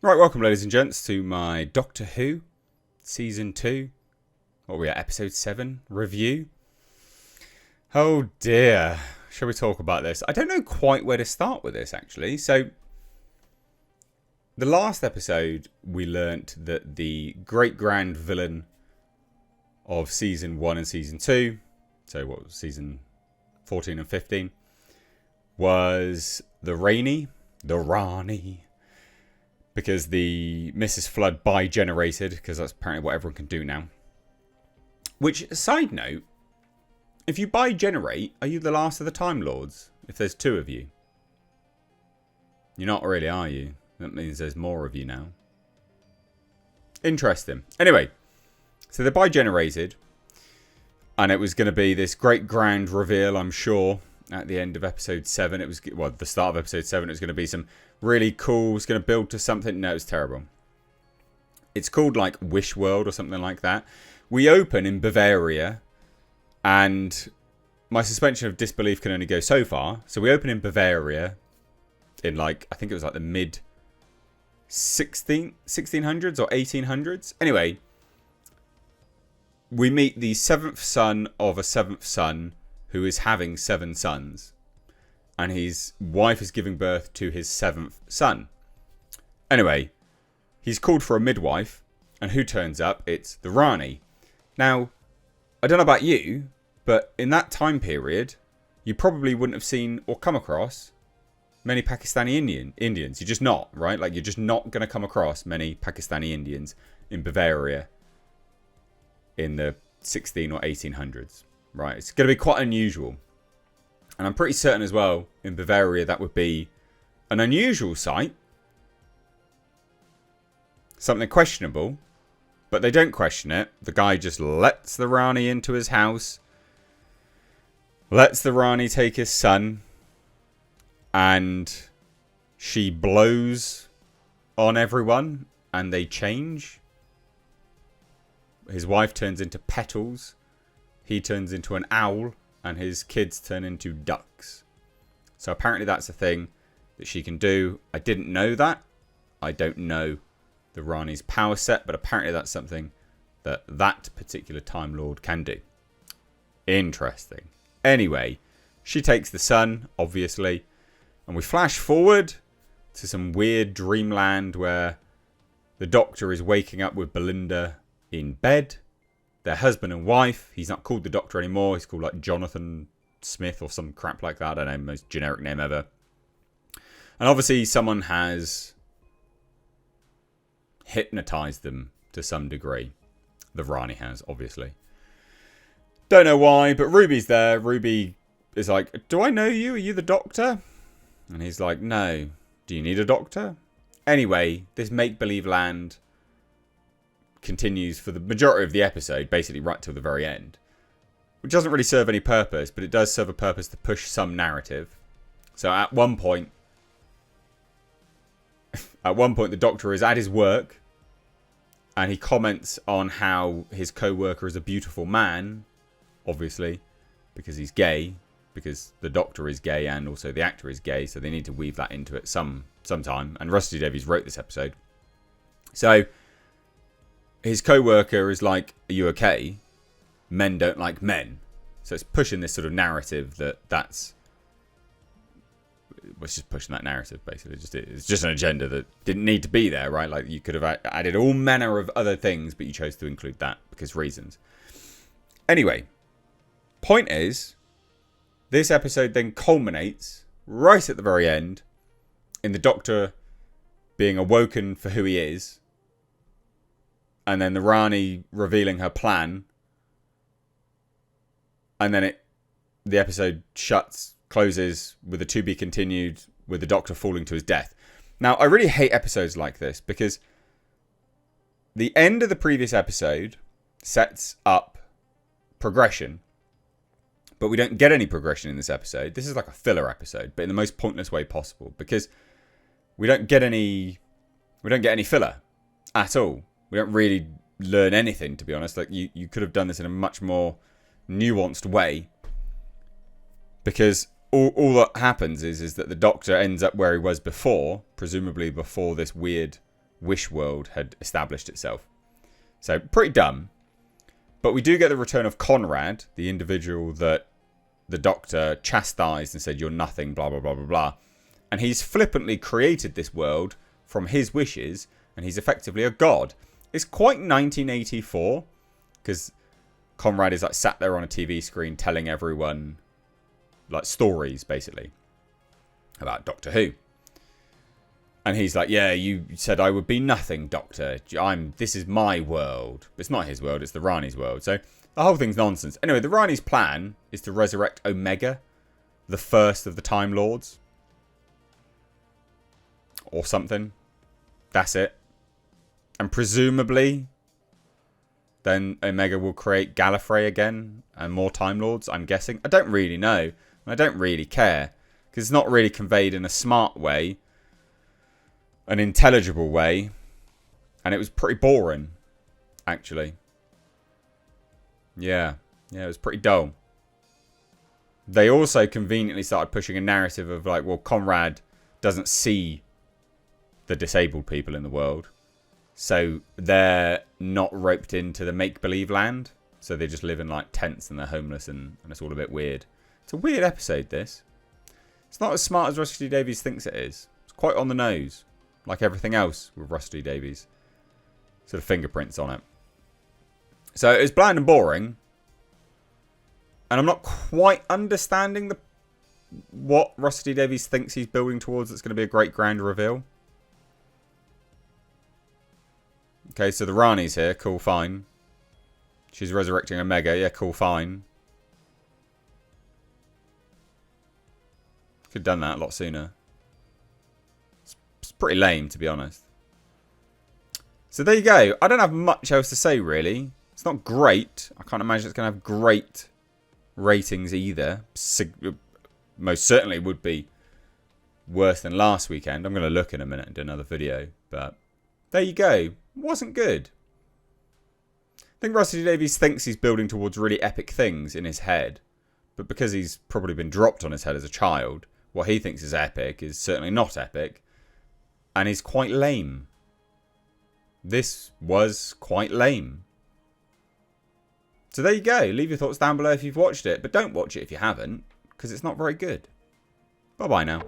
Right, welcome ladies and gents to my Doctor Who Season 2, what are we at, Episode 7 review. Oh dear, shall we talk about this? I don't know quite where to start with this actually. So, the last episode we learnt that the great grand villain of Season 1 and Season 2, so what was Season 14 and 15, was the Rani, because the Mrs. Flood bi-generated, because that's apparently what everyone can do now. Which, side note, if you bi-generate, are you the last of the Time Lords? If there's two of you? You're not really, are you? That means there's more of you now. Interesting. Anyway, so they're bi-generated, and it was going to be this great grand reveal, I'm sure, at the end of episode 7. It was, well, the start of episode 7, it was going to be some really cool, it's going to build to something. No, it's terrible. It's called like Wish World or something like that. We open in Bavaria, and my suspension of disbelief can only go so far. So we open in Bavaria in like, I think it was like the mid 1600s or 1800s. Anyway, we meet the 7th son of a 7th son who is having 7 sons. And his wife is giving birth to his 7th son. Anyway, he's called for a midwife. And who turns up? It's the Rani. Now, I don't know about you, but in that time period, you probably wouldn't have seen or come across many Pakistani Indians. You're just not, right? Like, you're just not going to come across many Pakistani Indians in Bavaria in the 16 or 1800s, right? It's going to be quite unusual. And I'm pretty certain as well, in Bavaria, that would be an unusual sight. Something questionable. But they don't question it. The guy just lets the Rani into his house. Lets the Rani take his son. And she blows on everyone. And they change. His wife turns into petals. He turns into an owl. And his kids turn into ducks. So apparently that's a thing that she can do. I didn't know that. I don't know the Rani's power set, but apparently that's something that that particular Time Lord can do. Interesting. Anyway, she takes the son, obviously, and we flash forward to some weird dreamland where the Doctor is waking up with Belinda in bed. Their husband and wife. He's not called the Doctor anymore. He's called like Jonathan Smith or some crap like that. I don't know, most generic name ever. And obviously someone has hypnotized them to some degree. The Rani has, obviously. Don't know why, but Ruby's there. Ruby is like, do I know you? Are you the Doctor? And he's like, no. Do you need a doctor? Anyway, this make-believe land continues for the majority of the episode, basically right till the very end, which doesn't really serve any purpose, but it does serve a purpose to push some narrative. So at one point the Doctor is at his work and he comments on how his co-worker is a beautiful man, obviously because he's gay, because the Doctor is gay and also the actor is gay, so they need to weave that into it sometime. And Rusty Davies wrote this episode. So his co-worker is like, are you okay? Men don't like men. So it's pushing this sort of narrative that's just pushing that narrative, basically. It's just an agenda that didn't need to be there, right? Like, you could have added all manner of other things, but you chose to include that because reasons. Anyway, point is, this episode then culminates right at the very end in the Doctor being awoken for who he is. And then the Rani revealing her plan. And then the episode closes with a to be continued with the Doctor falling to his death. Now, I really hate episodes like this because the end of the previous episode sets up progression. But we don't get any progression in this episode. This is like a filler episode, but in the most pointless way possible. Because we don't get any filler at all. We don't really learn anything, to be honest. Like, you could have done this in a much more nuanced way. Because all that happens is that the Doctor ends up where he was before, presumably before this weird wish world had established itself. So pretty dumb. But we do get the return of Conrad, the individual that the Doctor chastised and said, you're nothing, blah, blah, blah, blah, blah. And he's flippantly created this world from his wishes, and he's effectively a god. It's quite 1984, because Conrad is like sat there on a TV screen telling everyone like stories, basically, about Doctor Who. And he's like, yeah, you said I would be nothing, Doctor. This is my world. It's not his world, it's the Rani's world. So the whole thing's nonsense. Anyway, the Rani's plan is to resurrect Omega, the first of the Time Lords. Or something. That's it. And presumably, then Omega will create Gallifrey again and more Time Lords, I'm guessing. I don't really know. I don't really care. Because it's not really conveyed in a smart way. An intelligible way. And it was pretty boring, actually. Yeah, it was pretty dull. They also conveniently started pushing a narrative of like, well, Conrad doesn't see the disabled people in the world. So they're not roped into the make-believe land. So they just live in like tents and they're homeless and it's all a bit weird. It's a weird episode, this. It's not as smart as Rusty Davies thinks it is. It's quite on the nose. Like everything else with Rusty Davies. Sort of fingerprints on it. So it was bland and boring. And I'm not quite understanding what Rusty Davies thinks he's building towards that's going to be a great grand reveal. Okay, so the Rani's here. Cool, fine. She's resurrecting Omega. Yeah, cool, fine. Could have done that a lot sooner. It's pretty lame, to be honest. So there you go. I don't have much else to say, really. It's not great. I can't imagine it's going to have great ratings either. Most certainly would be worse than last weekend. I'm going to look in a minute and do another video. But there you go. Wasn't good. I think Rusty Davies thinks he's building towards really epic things in his head. But because he's probably been dropped on his head as a child, what he thinks is epic is certainly not epic. And is quite lame. This was quite lame. So there you go. Leave your thoughts down below if you've watched it. But don't watch it if you haven't. Because it's not very good. Bye-bye now.